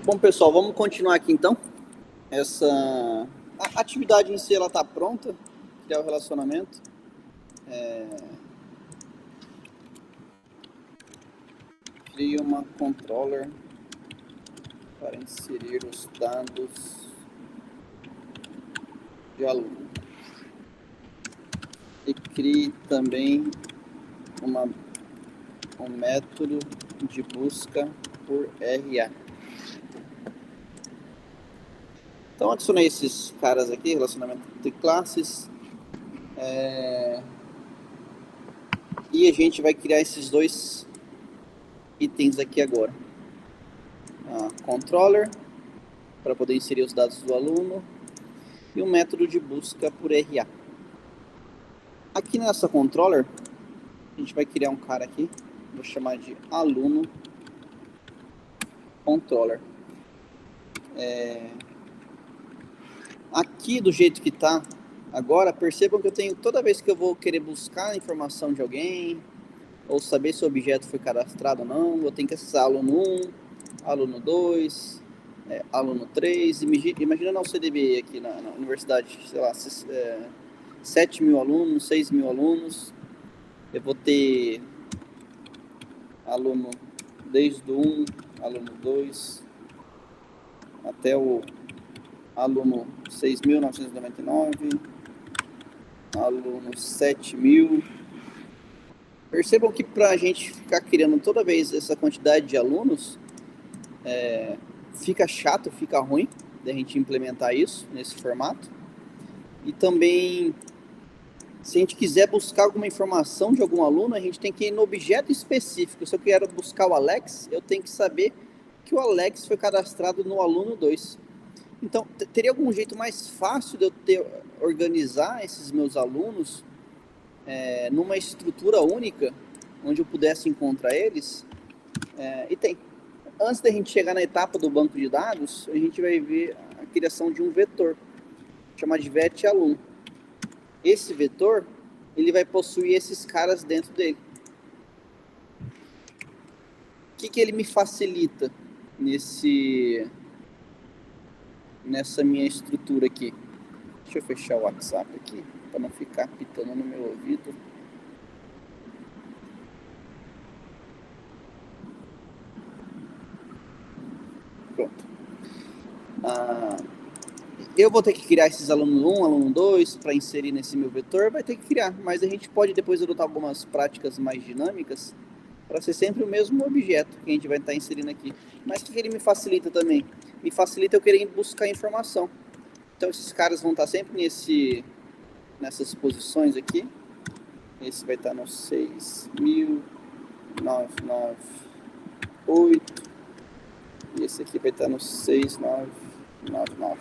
Bom, pessoal, vamos continuar aqui então. A atividade em si ela está pronta, criar o relacionamento. Crie uma controller para inserir os dados de aluno. E crie também um método de busca por RA. Então, adicionei esses caras aqui, relacionamento de classes. E a gente vai criar esses dois itens aqui agora. Controller, para poder inserir os dados do aluno. E um método de busca por RA. Aqui nessa controller, a gente vai criar um cara aqui. Vou chamar de aluno controller. Aqui do jeito que está agora, percebam que eu tenho, toda vez que eu vou querer buscar a informação de alguém, ou saber se o objeto foi cadastrado ou não, eu tenho que acessar aluno 1, aluno 2, aluno 3, imagina na UCDB aqui na universidade, sei lá, 7 mil alunos, 6 mil alunos, eu vou ter aluno desde o 1, aluno 2, até o aluno 6.999, aluno 7.000. Percebam que para a gente ficar criando toda vez essa quantidade de alunos, fica chato, fica ruim de a gente implementar isso nesse formato. E também, se a gente quiser buscar alguma informação de algum aluno, a gente tem que ir no objeto específico. Se eu quero buscar o Alex, eu tenho que saber que o Alex foi cadastrado no aluno 2. Então, teria algum jeito mais fácil de eu organizar esses meus alunos numa estrutura única, onde eu pudesse encontrar eles? E tem. Antes da gente chegar na etapa do banco de dados, a gente vai ver a criação de um vetor, chamado de vet_aluno. Esse vetor, ele vai possuir esses caras dentro dele. O que ele me facilita nessa minha estrutura aqui? Deixa eu fechar o WhatsApp aqui, para não ficar pitando no meu ouvido. Pronto. Eu vou ter que criar esses alunos 1, aluno 2, para inserir nesse meu vetor, vai ter que criar, mas a gente pode depois adotar algumas práticas mais dinâmicas, para ser sempre o mesmo objeto que a gente vai estar inserindo aqui. Mas o que ele me facilita também? Me facilita eu querer buscar informação. Então esses caras vão estar sempre nessas posições aqui. Esse vai estar no 6.998. E esse aqui vai estar no 6.999.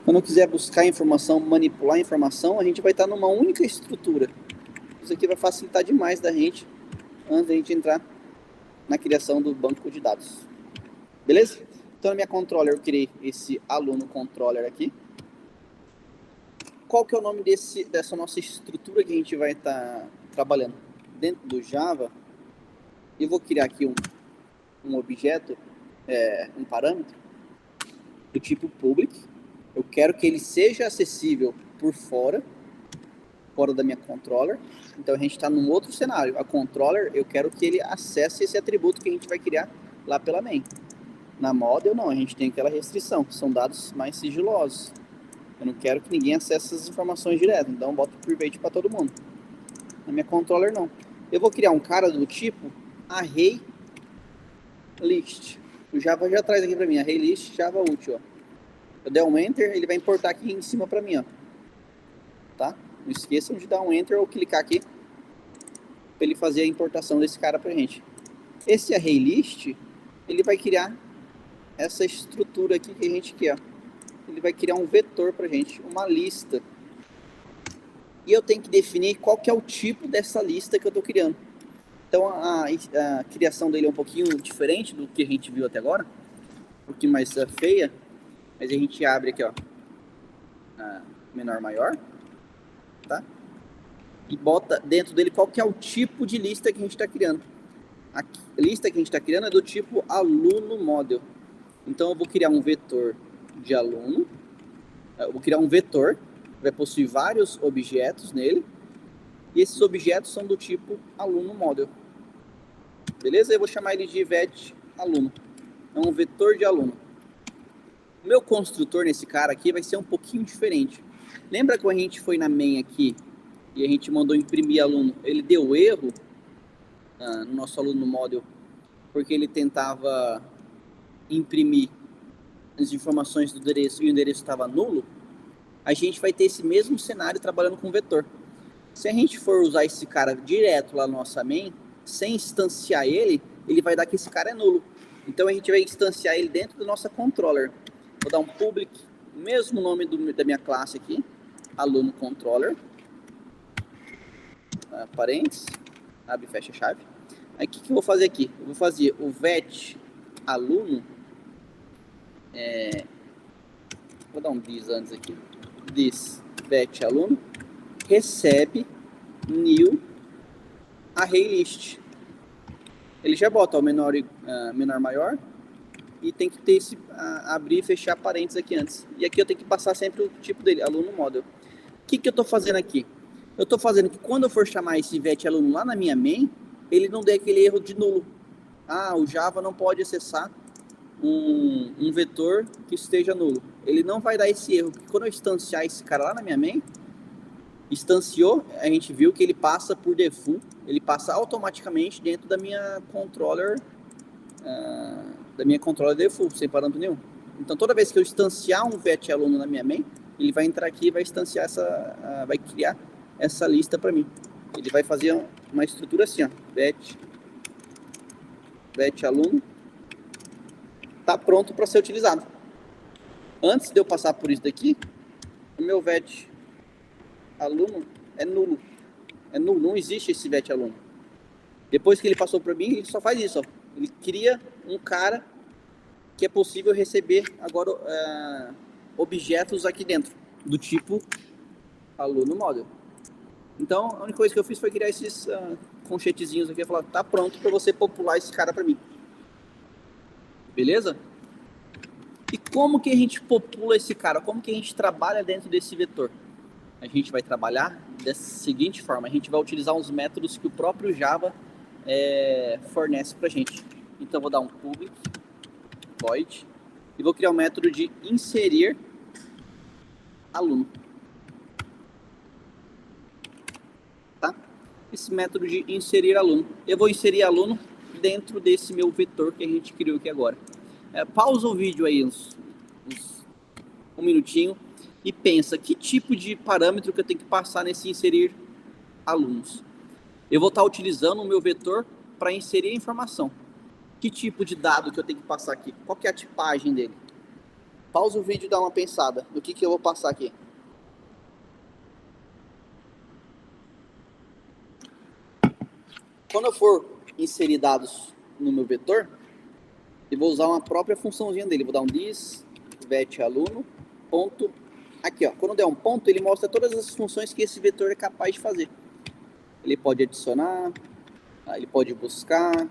Quando eu quiser buscar informação, manipular informação, a gente vai estar numa única estrutura. Isso aqui vai facilitar demais da gente, antes da gente entrar na criação do banco de dados. Beleza? Então, na minha controller, eu criei esse aluno controller aqui. Qual que é o nome dessa nossa estrutura que a gente vai estar trabalhando? Dentro do Java, eu vou criar aqui um objeto, um parâmetro, do tipo public. Eu quero que ele seja acessível por fora da minha controller. Então, a gente está num outro cenário. A controller, eu quero que ele acesse esse atributo que a gente vai criar lá pela main. Na model, não, a gente tem aquela restrição, são dados mais sigilosos. Eu não quero que ninguém acesse essas informações direto, então eu boto private para todo mundo. Na minha controller, não. Eu vou criar um cara do tipo array list. O Java já traz aqui para mim, array list, Java útil. Ó. Eu der um enter, ele vai importar aqui em cima para mim. Ó. Tá? Não esqueçam de dar um enter ou clicar aqui para ele fazer a importação desse cara para a gente. Esse array list, ele vai criar essa estrutura aqui que a gente quer. Ele vai criar um vetor para a gente, uma lista. E eu tenho que definir qual que é o tipo dessa lista que eu estou criando. Então a criação dele é um pouquinho diferente do que a gente viu até agora. Um pouquinho mais feia. Mas a gente abre aqui, ó, menor, maior. Tá? E bota dentro dele qual que é o tipo de lista que a gente está criando. A lista que a gente está criando é do tipo aluno model. Então eu vou criar um vetor de aluno, eu vou criar um vetor, vai possuir vários objetos nele, e esses objetos são do tipo aluno model. Beleza? Eu vou chamar ele de vet aluno. É um vetor de aluno. O meu construtor nesse cara aqui vai ser um pouquinho diferente. Lembra quando a gente foi na main aqui e a gente mandou imprimir aluno? Ele deu erro no nosso aluno model porque ele tentava imprimir as informações do endereço e o endereço estava nulo. A gente vai ter esse mesmo cenário trabalhando com vetor. Se a gente for usar esse cara direto lá na nossa main, sem instanciar ele, ele vai dar que esse cara é nulo. Então a gente vai instanciar ele dentro da nossa controller. Vou dar um public, mesmo nome da minha classe aqui, aluno controller, parênteses, abre e fecha a chave. Aí o que eu vou fazer aqui? Eu vou fazer o vet aluno, vou dar um this antes aqui, this vet aluno, recebe new array list. Ele já bota o menor maior e tem que ter esse abrir e fechar parênteses aqui antes. E aqui eu tenho que passar sempre o tipo dele, aluno model. O que eu estou fazendo aqui? Eu estou fazendo que quando eu for chamar esse vet aluno lá na minha main, ele não dê aquele erro de nulo. O Java não pode acessar um vetor que esteja nulo. Ele não vai dar esse erro, porque quando eu instanciar esse cara lá na minha main, instanciou, a gente viu que ele passa por default, ele passa automaticamente dentro da minha controller, default, sem parâmetro nenhum. Então toda vez que eu instanciar um vet aluno na minha main, ele vai entrar aqui e vai instanciar vai criar essa lista para mim. Ele vai fazer uma estrutura assim, ó, vet aluno, tá pronto para ser utilizado. Antes de eu passar por isso daqui, o meu vet aluno é nulo. É nulo, não existe esse vet aluno. Depois que ele passou para mim, ele só faz isso, ó. Ele cria um cara que é possível receber agora objetos aqui dentro, do tipo aluno model. Então, a única coisa que eu fiz foi criar esses conchetezinhos aqui e falar, tá pronto para você popular esse cara para mim. Beleza? E como que a gente popula esse cara? Como que a gente trabalha dentro desse vetor? A gente vai trabalhar dessa seguinte forma. A gente vai utilizar uns métodos que o próprio Java fornece para a gente. Então, vou dar um public void e vou criar um método de inserir aluno. Tá? Esse método de inserir aluno. Eu vou inserir aluno dentro desse meu vetor que a gente criou aqui agora. Pausa o vídeo aí um minutinho e pensa que tipo de parâmetro que eu tenho que passar nesse inserir alunos. Eu vou estar utilizando o meu vetor para inserir a informação. Que tipo de dado que eu tenho que passar aqui? Qual que é a tipagem dele? Pausa o vídeo e dá uma pensada no que eu vou passar aqui. Quando eu for inserir dados no meu vetor, eu vou usar uma própria funçãozinha dele. Vou dar um this vet aluno ponto. Aqui, ó, quando der um ponto, ele mostra todas as funções que esse vetor é capaz de fazer. Ele pode adicionar, ele pode buscar,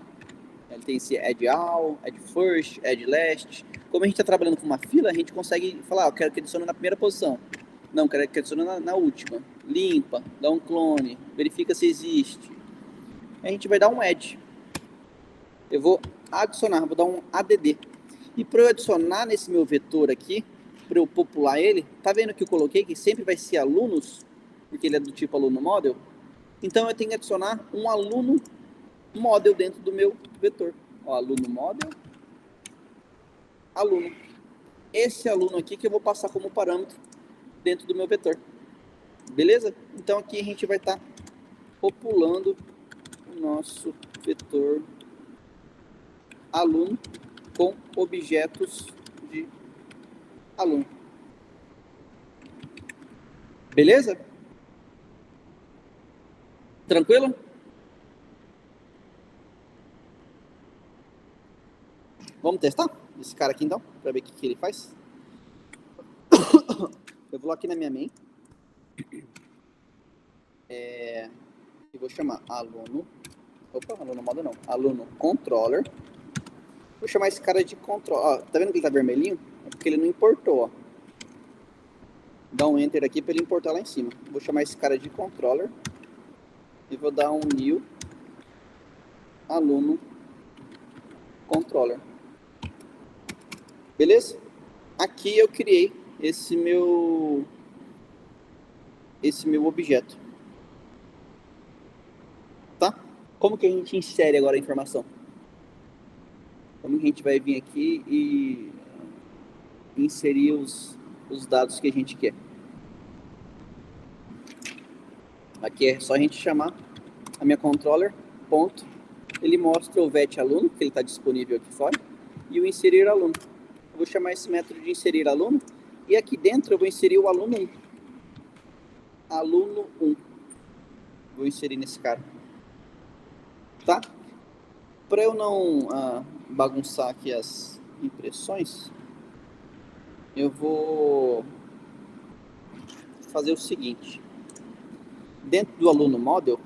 ele tem esse add all, add first, add last. Como a gente está trabalhando com uma fila, a gente consegue falar, eu quero que adicione na primeira posição. Não, quero que adicione na última. Limpa, dá um clone, verifica se existe. A gente vai dar um add. Eu vou adicionar, vou dar um add. E para eu adicionar nesse meu vetor aqui, para eu popular ele, tá vendo que eu coloquei que sempre vai ser alunos, porque ele é do tipo aluno model? Então eu tenho que adicionar um aluno model dentro do meu vetor. Ó, aluno model, aluno. Esse aluno aqui que eu vou passar como parâmetro dentro do meu vetor. Beleza? Então aqui a gente vai estar populando o nosso vetor aluno com objetos de aluno. Beleza? Tranquilo? Vamos testar esse cara aqui então, para ver o que ele faz. Eu vou aqui na minha main. E vou chamar aluno. Opa, aluno modo não. Aluno controller. Vou chamar esse cara de controle. Ó, tá vendo que ele tá vermelhinho? É porque ele não importou, ó. Dá um enter aqui para ele importar lá em cima. Vou chamar esse cara de controller e vou dar um new aluno controller. Beleza? Aqui eu criei esse meu objeto. Tá? Como que a gente insere agora a informação? Como que a gente vai vir aqui e inserir os dados que a gente quer? Aqui é só a gente chamar a minha controller, ponto. Ele mostra o vet aluno, que ele está disponível aqui fora, e o inserir aluno. Eu vou chamar esse método de inserir aluno, e aqui dentro eu vou inserir o aluno 1. Aluno 1. Vou inserir nesse cara. Tá? Para eu não bagunçar aqui as impressões, eu vou fazer o seguinte. Dentro do aluno model,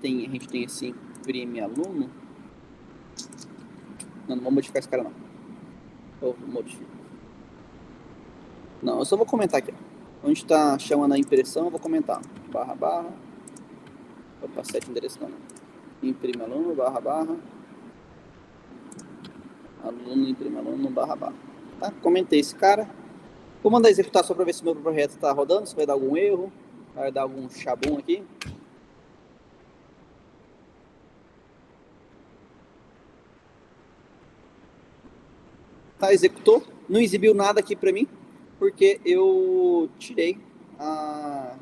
a gente tem esse imprime aluno. Não vou modificar esse cara não. Eu modifico. Não, eu só vou comentar aqui. Onde está chamando a impressão, eu vou comentar. Barra, barra. Opa, 7 endereço não. Imprime aluno, barra, barra. Aluno, imprime aluno, barra, barra. Tá? Comentei esse cara. Vou mandar executar só para ver se meu projeto está rodando, se vai dar algum erro. Vai dar algum chabum aqui. Tá, executou. Não exibiu nada aqui para mim, porque eu tirei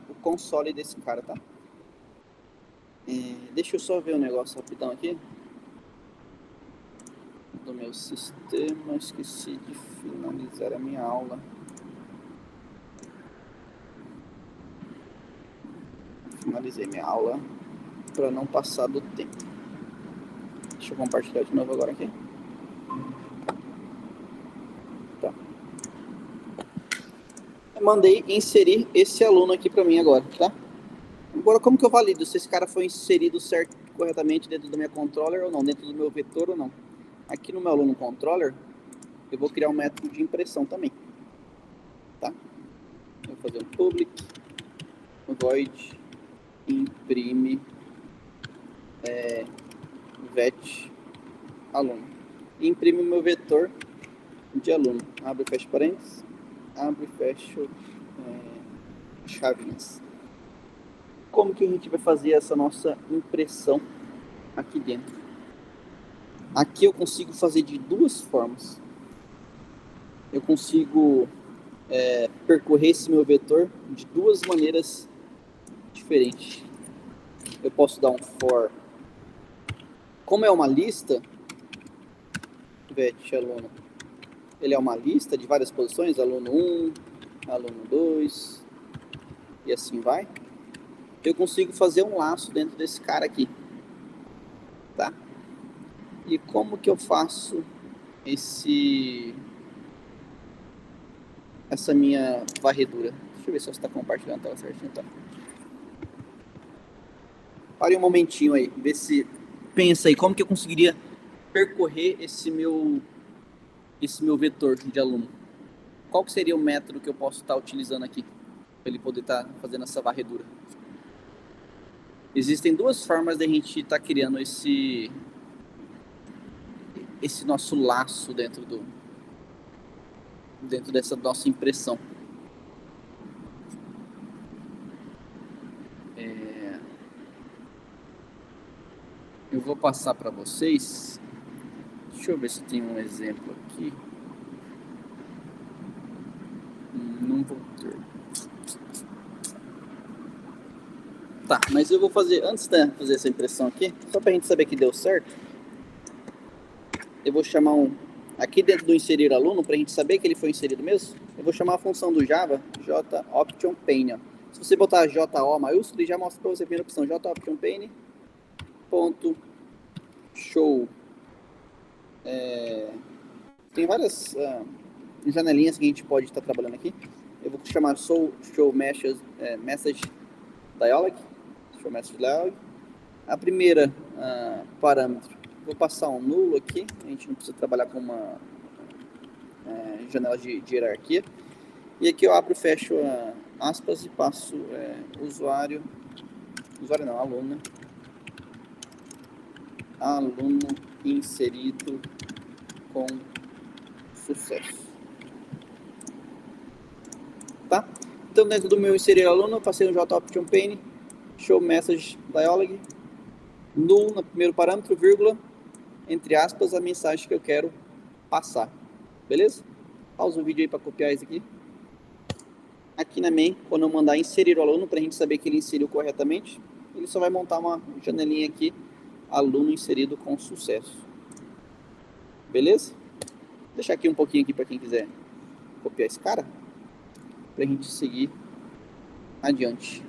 o console desse cara, tá? Deixa eu só ver um negócio rapidão aqui. Do meu sistema, esqueci de finalizar a minha aula. Finalizei minha aula para não passar do tempo. Deixa eu compartilhar de novo agora aqui. Tá. Eu mandei inserir esse aluno aqui para mim agora, tá? Agora, como que eu valido se esse cara foi inserido corretamente dentro da minha controller ou não, dentro do meu vetor ou não? Aqui no meu aluno controller, eu vou criar um método de impressão também, tá? Vou fazer um public void imprime vet aluno. E imprime o meu vetor de aluno. Abre e fecha parênteses, abre e fecha chavinhas. Como que a gente vai fazer essa nossa impressão aqui dentro? Aqui eu consigo fazer de duas formas. Eu consigo percorrer esse meu vetor de duas maneiras diferentes. Eu posso dar um for. Como é uma lista, vet aluno, ele é uma lista de várias posições, aluno 1, aluno 2, e assim vai. Eu consigo fazer um laço dentro desse cara aqui, tá? E como que eu faço essa minha varredura? Deixa eu ver se você está compartilhando a tela certinho, tá? Pare um momentinho aí, vê se pensa aí, como que eu conseguiria percorrer esse meu vetor de aluno? Qual que seria o método que eu posso estar utilizando aqui para ele poder estar fazendo essa varredura? Existem duas formas de a gente estar criando esse nosso laço dentro dessa nossa impressão. Eu vou passar para vocês. Deixa eu ver se tem um exemplo aqui. Não vou ter. Tá, mas eu vou fazer, antes de fazer essa impressão aqui, só para a gente saber que deu certo, eu vou chamar aqui dentro do inserir aluno, para a gente saber que ele foi inserido mesmo, eu vou chamar a função do Java, JOptionPane. Se você botar JO maiúsculo, ele já mostra para você a primeira opção, JOptionPane, ponto, show. Tem várias janelinhas que a gente pode estar trabalhando aqui. Eu vou chamar show message dialog. Show message dialog. A primeira parâmetro Vou passar um nulo aqui, a gente não precisa trabalhar com uma janela de hierarquia. E aqui eu abro e fecho aspas e passo usuário não, aluno, né? Aluno inserido com sucesso. Tá? Então, dentro do meu inserir aluno, eu passei no JOptionPane, show message dialog, null no primeiro parâmetro, vírgula, entre aspas, a mensagem que eu quero passar. Beleza? Pausa o vídeo aí para copiar isso aqui. Aqui na main, quando eu mandar inserir o aluno, para a gente saber que ele inseriu corretamente, ele só vai montar uma janelinha aqui, aluno inserido com sucesso. Beleza? Vou deixar aqui um pouquinho aqui para quem quiser copiar esse cara, para a gente seguir adiante.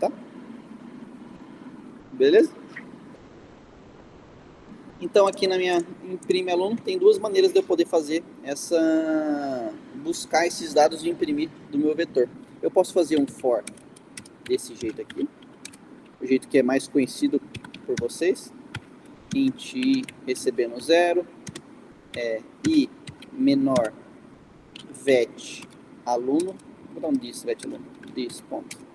Tá? Beleza? Então aqui na minha imprime aluno tem duas maneiras de eu poder fazer buscar esses dados e imprimir do meu vetor. Eu posso fazer um for desse jeito aqui, o jeito que é mais conhecido por vocês, int i recebendo 0, i menor vet aluno, vou dar um this vet aluno, this ponto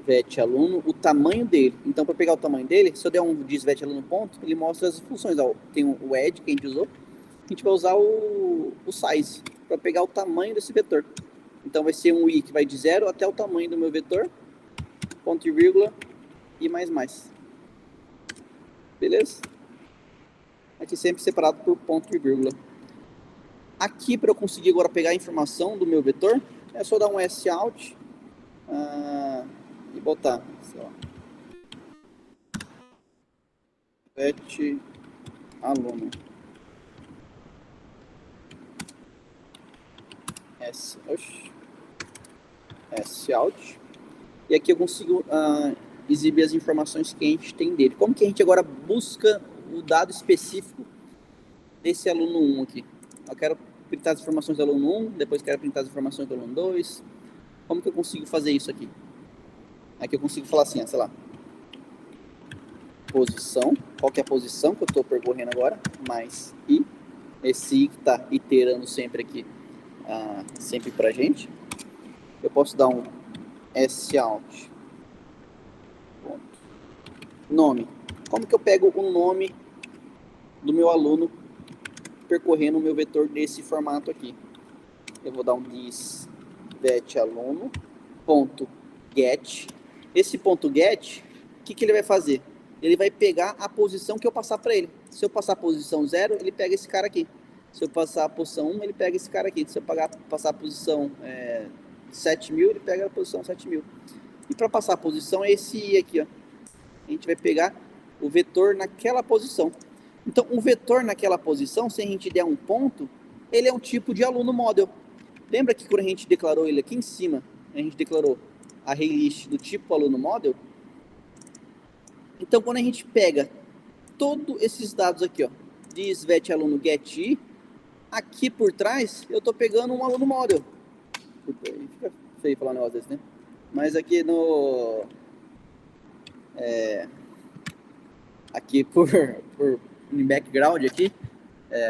vet aluno, o tamanho dele. Então, para pegar o tamanho dele, se eu der um this vet aluno ponto, ele mostra as funções. Ó, tem o add que a gente usou, a gente vai usar o size para pegar o tamanho desse vetor. Então, vai ser um i que vai de 0 até o tamanho do meu vetor, ponto e vírgula e mais. Beleza? Aqui sempre separado por ponto e vírgula. Aqui, para eu conseguir agora pegar a informação do meu vetor, é só dar um sout e botar, sei lá, vet aluno sout, e aqui eu consigo exibir as informações que a gente tem dele. Como que a gente agora busca o dado específico desse aluno 1 aqui? Eu quero printar as informações do aluno 1, depois quero printar as informações do aluno 2. Como que eu consigo fazer isso aqui? Aqui eu consigo falar assim, sei lá, posição, qual que é a posição que eu estou percorrendo agora, mais i, esse i que está iterando sempre aqui, sempre pra gente. Eu posso dar um sout, nome. Como que eu pego o nome do meu aluno percorrendo o meu vetor desse formato aqui? Eu vou dar um this vet aluno ponto get. Esse ponto get, o que ele vai fazer? Ele vai pegar a posição que eu passar para ele. Se eu passar a posição 0, ele pega esse cara aqui. Se eu passar a posição 1, ele pega esse cara aqui. Se eu passar a posição 7.000, ele pega a posição 7.000. E para passar a posição é esse i aqui, ó. A gente vai pegar o vetor naquela posição. Então, um vetor naquela posição, se a gente der um ponto, ele é um tipo de aluno model. Lembra que quando a gente declarou ele aqui em cima, a gente declarou a ArrayList do tipo aluno model? Então, quando a gente pega todos esses dados aqui, ó, this vet aluno get i, aqui por trás eu estou pegando um aluno model. Fica feio falar um negócio desse, né? Mas aqui aqui por background aqui,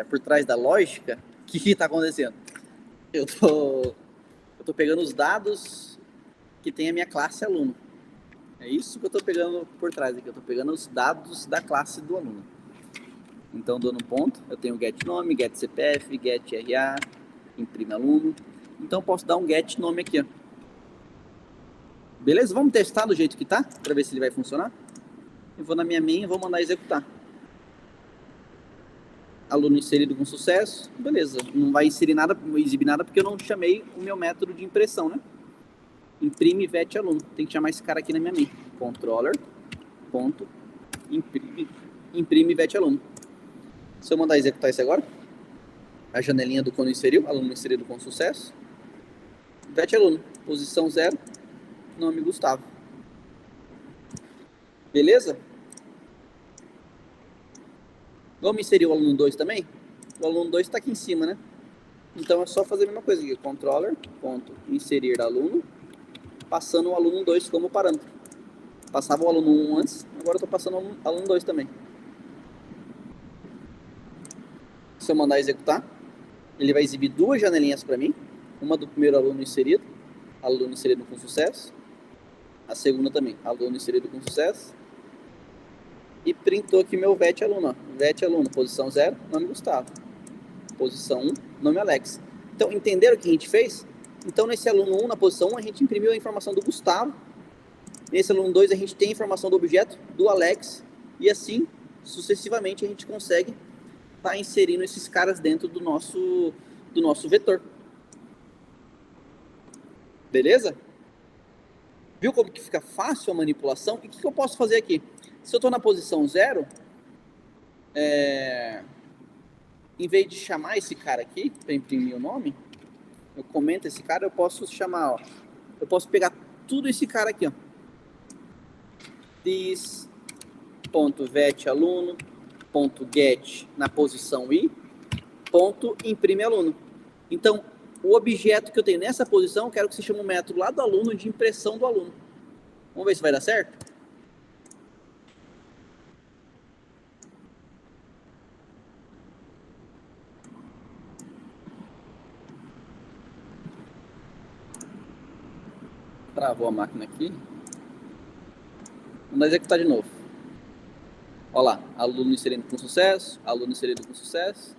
por trás da lógica, o que está acontecendo? Eu tô pegando os dados que tem a minha classe aluno. É isso que eu estou pegando por trás aqui. Eu estou pegando os dados da classe do aluno. Então, dou no ponto, eu tenho get nome, get CPF, get RA, imprime aluno. Então, eu posso dar um get nome aqui, ó. Beleza? Vamos testar do jeito que tá, para ver se ele vai funcionar. Eu vou na minha main e vou mandar executar. Aluno inserido com sucesso. Beleza, não vai inserir nada, não exibir nada, porque eu não chamei o meu método de impressão, né? Imprime vet aluno. Tem que chamar esse cara aqui na minha main. Controller.imprime vet aluno. Se eu mandar executar isso agora, a janelinha do quando inseriu, aluno inserido com sucesso. Vet aluno, posição 0, nome Gustavo. Beleza? Vamos inserir o aluno 2 também? O aluno 2 está aqui em cima, né? Então é só fazer a mesma coisa aqui. Controller.inserir aluno, passando o aluno 2 como parâmetro. Passava o aluno 1 antes, agora eu estou passando o aluno 2 também. Se eu mandar executar, ele vai exibir duas janelinhas para mim. Uma do primeiro aluno inserido com sucesso. A segunda também, aluno inserido com sucesso. E printou aqui meu VET aluno. Ó. VET aluno, posição 0, nome Gustavo. Posição 1, nome Alex. Então, entenderam o que a gente fez? Então, nesse aluno 1, na posição 1, a gente imprimiu a informação do Gustavo. Nesse aluno 2, a gente tem a informação do objeto do Alex. E assim, sucessivamente, a gente consegue estar inserindo esses caras dentro do nosso vetor. Beleza? Viu como que fica fácil a manipulação? E o que eu posso fazer aqui? Se eu estou na posição 0, em vez de chamar esse cara aqui, para imprimir o nome, eu comento esse cara, eu posso chamar, ó, eu posso pegar tudo esse cara aqui, ó. This.vetAluno.get na posição I, ponto imprime aluno. Então, o objeto que eu tenho nessa posição, eu quero que você chame o método lá do aluno de impressão do aluno. Vamos ver se vai dar certo? Travou a máquina aqui. Vamos executar de novo. Olha lá, aluno inserido com sucesso, aluno inserido com sucesso.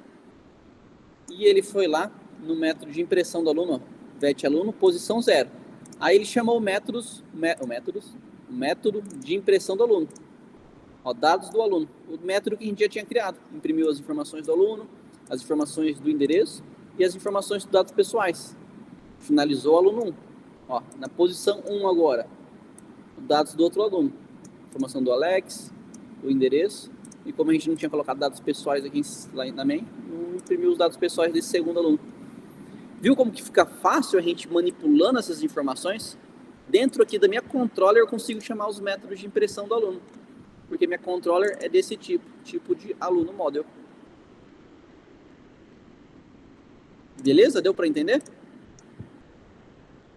E ele foi lá no método de impressão do aluno, vetAluno, posição 0. Aí ele chamou o método de impressão do aluno. Ó, dados do aluno, o método que a gente já tinha criado. Imprimiu as informações do aluno, as informações do endereço e as informações dos dados pessoais. Finalizou o aluno 1. Ó, na posição 1 agora, dados do outro aluno. Informação do Alex, o endereço. E como a gente não tinha colocado dados pessoais aqui lá também, imprimiu os dados pessoais desse segundo aluno. Viu como que fica fácil a gente manipulando essas informações? Dentro aqui da minha controller eu consigo chamar os métodos de impressão do aluno. Porque minha controller é desse tipo de aluno model. Beleza? Deu para entender?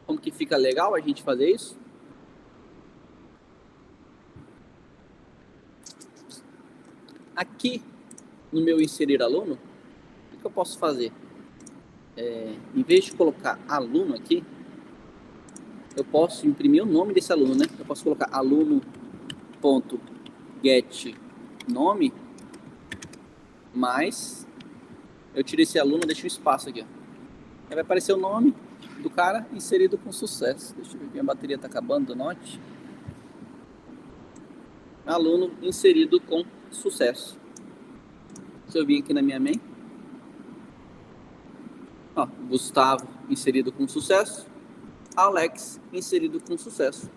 Como que fica legal a gente fazer isso? Aqui no meu inserir aluno, o que eu posso fazer? Em vez de colocar aluno aqui, eu posso imprimir o nome desse aluno, né? Eu posso colocar aluno.get nome, mas eu tiro esse aluno, deixo um espaço aqui, ó. Aí vai aparecer o nome do cara inserido com sucesso. Deixa eu ver, minha bateria está acabando do note. Aluno inserido com sucesso. Se eu vir aqui na minha main, ó, Gustavo inserido com sucesso, Alex inserido com sucesso.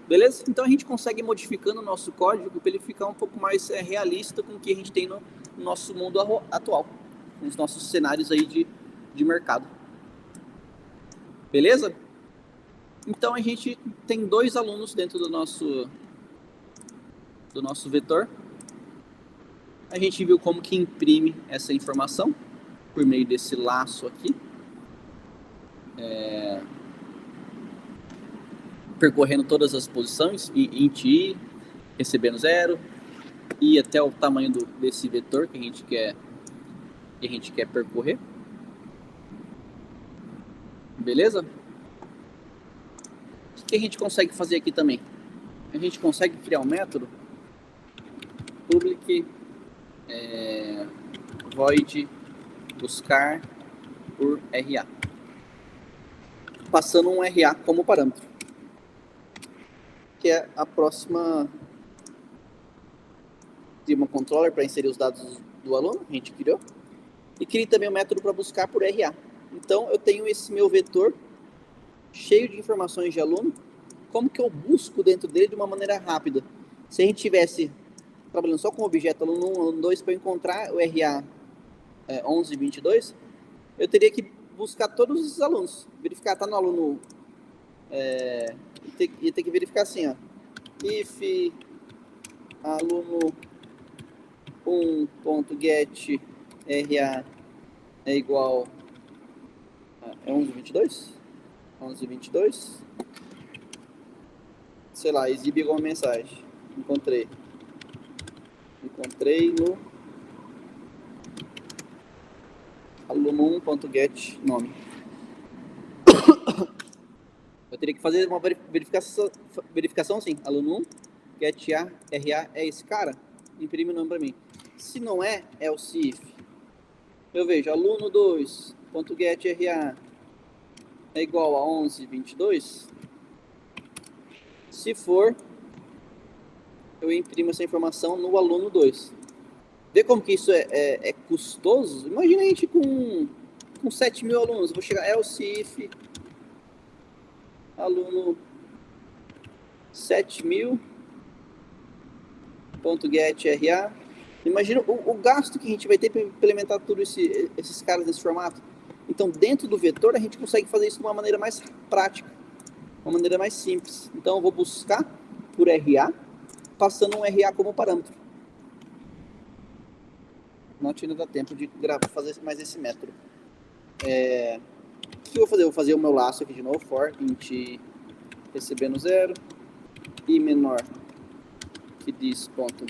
Beleza? Então a gente consegue ir modificando o nosso código para ele ficar um pouco mais realista com o que a gente tem no nosso mundo atual, nos nossos cenários aí de mercado. Beleza? Então a gente tem dois alunos dentro do nosso vetor. A gente viu como que imprime essa informação por meio desse laço aqui. Percorrendo todas as posições, int i, recebendo 0, e até o tamanho desse vetor que a gente quer percorrer. Beleza? O que a gente consegue fazer aqui também? A gente consegue criar um método public void buscar por RA, passando um RA como parâmetro, que é a próxima de uma controller para inserir os dados do aluno, a gente criou, e criei também um método para buscar por RA. Então eu tenho esse meu vetor cheio de informações de aluno. Como que eu busco dentro dele de uma maneira rápida? Se a gente tivesse trabalhando só com o objeto aluno 1, aluno 2, para encontrar o RA 1122, eu teria que buscar todos os alunos, verificar, tá no aluno, ia ter que verificar assim, ó, if aluno 1.get RA é igual a 1122, sei lá, exibe alguma mensagem. Encontrei no aluno1.get nome. Eu teria que fazer uma verificação assim, aluno1, get RA é esse cara, imprime o nome para mim. Se não é, é o CIF. Eu vejo aluno2.getRA é igual a 1122. Se for, eu imprimo essa informação no aluno 2. Vê como que isso é custoso? Imagina a gente com 7 mil alunos. Eu vou chegar, é o CIF, aluno 7.000.getRA. Imagina o gasto que a gente vai ter para implementar todos esses caras nesse formato. Então, dentro do vetor, a gente consegue fazer isso de uma maneira mais prática, uma maneira mais simples. Então, eu vou buscar por RA, passando um RA como parâmetro. Não ainda dá tempo de fazer mais esse método. O que eu vou fazer? Eu vou fazer o meu laço aqui de novo, for int recebendo 0 e menor que diz ponto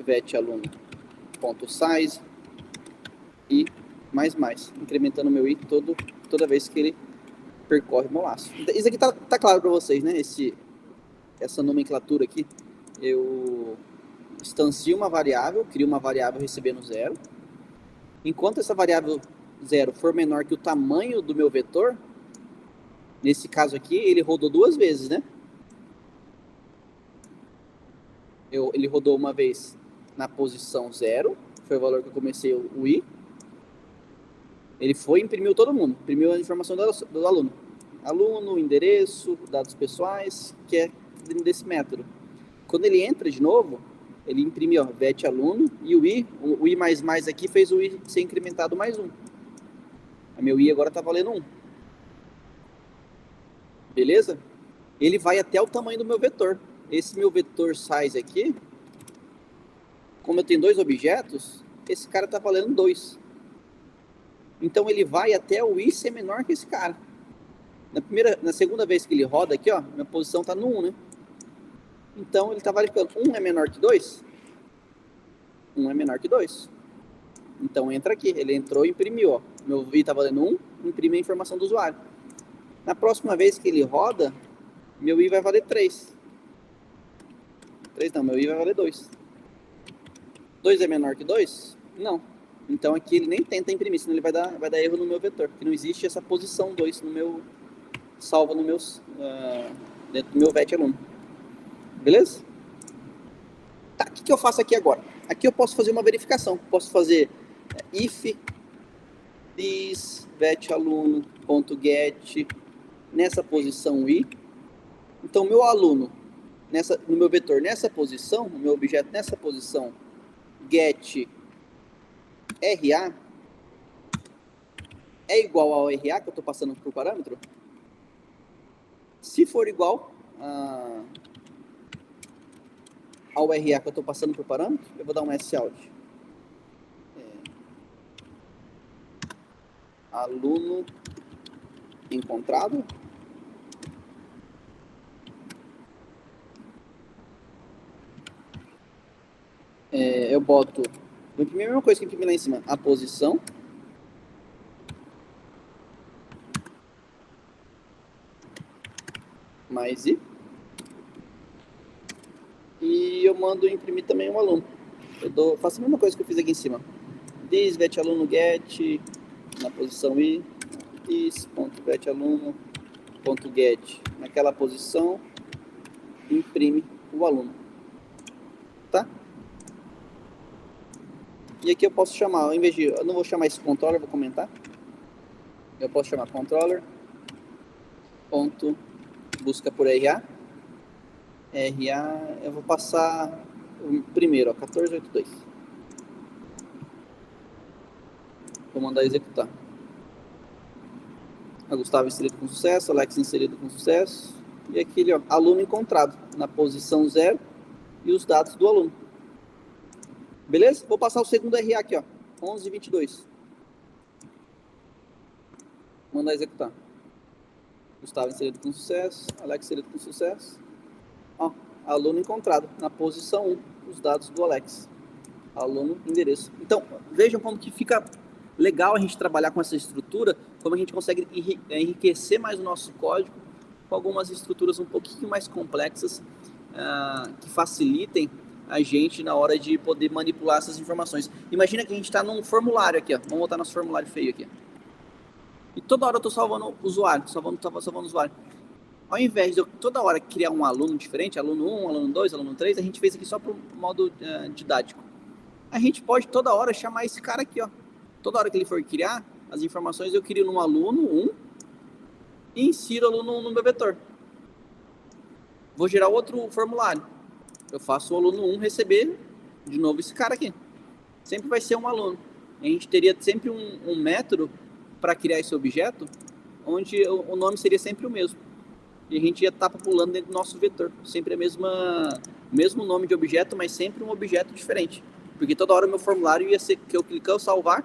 vet aluno ponto size e mais, incrementando meu i toda vez que ele percorre o meu laço. Isso aqui tá claro para vocês, né? Essa nomenclatura aqui, eu instancio uma variável, crio uma variável recebendo 0. Enquanto essa variável 0 for menor que o tamanho do meu vetor, nesse caso aqui, ele rodou 2 vezes, né? Ele rodou uma vez na posição 0, foi o valor que eu comecei o i. Ele foi e imprimiu todo mundo, imprimiu a informação do aluno. Aluno, endereço, dados pessoais, que é desse método. Quando ele entra de novo, ele imprime, ó, vet aluno, e o i mais aqui fez o i ser incrementado mais 1. A meu i agora tá valendo 1. Beleza? Ele vai até o tamanho do meu vetor. Esse meu vetor size aqui, como eu tenho 2 objetos, esse cara tá valendo 2. Então ele vai até o i ser menor que esse cara. Na segunda vez que ele roda aqui, ó, minha posição tá no 1, né? Então ele tá validando 1 é menor que 2? 1 é menor que 2. Então entra aqui, ele entrou e imprimiu, ó. Meu i tá valendo 1, imprime a informação do usuário. Na próxima vez que ele roda, meu i vai valer 3. 3 não, meu i vai valer 2. 2 é menor que 2? Não. Então aqui ele nem tenta imprimir, senão ele vai dar erro no meu vetor, porque não existe essa posição 2 no meu salvo no meus dentro do meu vet aluno. Beleza? Tá, o que eu faço aqui agora? Aqui eu posso fazer uma verificação. Posso fazer if this vet aluno.get nessa posição i. Então meu aluno no meu vetor nessa posição, no meu objeto nessa posição, get RA é igual ao RA que eu estou passando por parâmetro? Se for igual ao RA que eu estou passando por parâmetro, eu vou dar um sout. Aluno encontrado. Eu boto, vou imprimir a mesma coisa que eu imprimi lá em cima, a posição. Mais i. E eu mando imprimir também um aluno. Faço a mesma coisa que eu fiz aqui em cima. This vet aluno get na posição i. This.vet aluno.get naquela posição. Imprime o aluno. Tá? E aqui eu posso chamar, eu não vou chamar esse controller, vou comentar. Eu posso chamar controller ponto busca por RA. RA, eu vou passar o primeiro, ó, 1482. Vou mandar executar. A Gustavo inserido com sucesso, Alex inserido com sucesso. E aquele, ó, aluno encontrado na posição 0 e os dados do aluno. Beleza? Vou passar o segundo RA aqui, ó, 1122. Mandar executar. Gustavo inserido com sucesso, Alex inserido com sucesso. aluno encontrado, na posição 1, os dados do Alex. Aluno, endereço. Então, vejam como que fica legal a gente trabalhar com essa estrutura, como a gente consegue enriquecer mais o nosso código com algumas estruturas um pouquinho mais complexas, que facilitem a gente na hora de poder manipular essas informações. Imagina que a gente está num formulário aqui, ó. Vamos voltar nosso formulário feio aqui. E toda hora eu estou salvando o usuário, salvando o usuário. Ao invés de eu toda hora criar um aluno diferente, aluno 1, aluno 2, aluno 3, a gente fez aqui só para o modo didático. A gente pode toda hora chamar esse cara aqui, ó. Toda hora que ele for criar as informações, eu crio no aluno 1 e insiro o aluno 1 no meu vetor. Vou gerar outro formulário. Eu faço o aluno 1 receber de novo esse cara aqui. Sempre vai ser um aluno. A gente teria sempre um método para criar esse objeto, onde o nome seria sempre o mesmo. E a gente ia estar populando dentro do nosso vetor. Sempre o mesmo nome de objeto, mas sempre um objeto diferente. Porque toda hora o meu formulário ia ser que eu clicando salvar,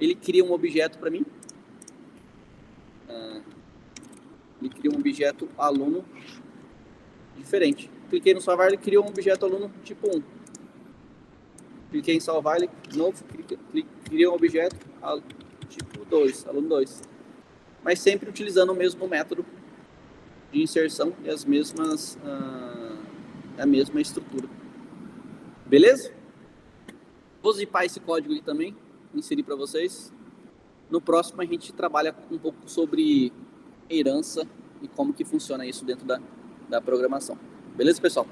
ele cria um objeto para mim. Ele cria um objeto aluno diferente. Cliquei no salvar, ele criou um objeto aluno tipo 1. Cliquei em salvar, ele de novo criou um objeto tipo 2, aluno 2. Mas sempre utilizando o mesmo método de inserção e a mesma estrutura. Beleza? Vou zipar esse código aqui também, inserir para vocês. No próximo a gente trabalha um pouco sobre herança e como que funciona isso dentro da programação. Beleza, pessoal?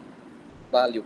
Valeu!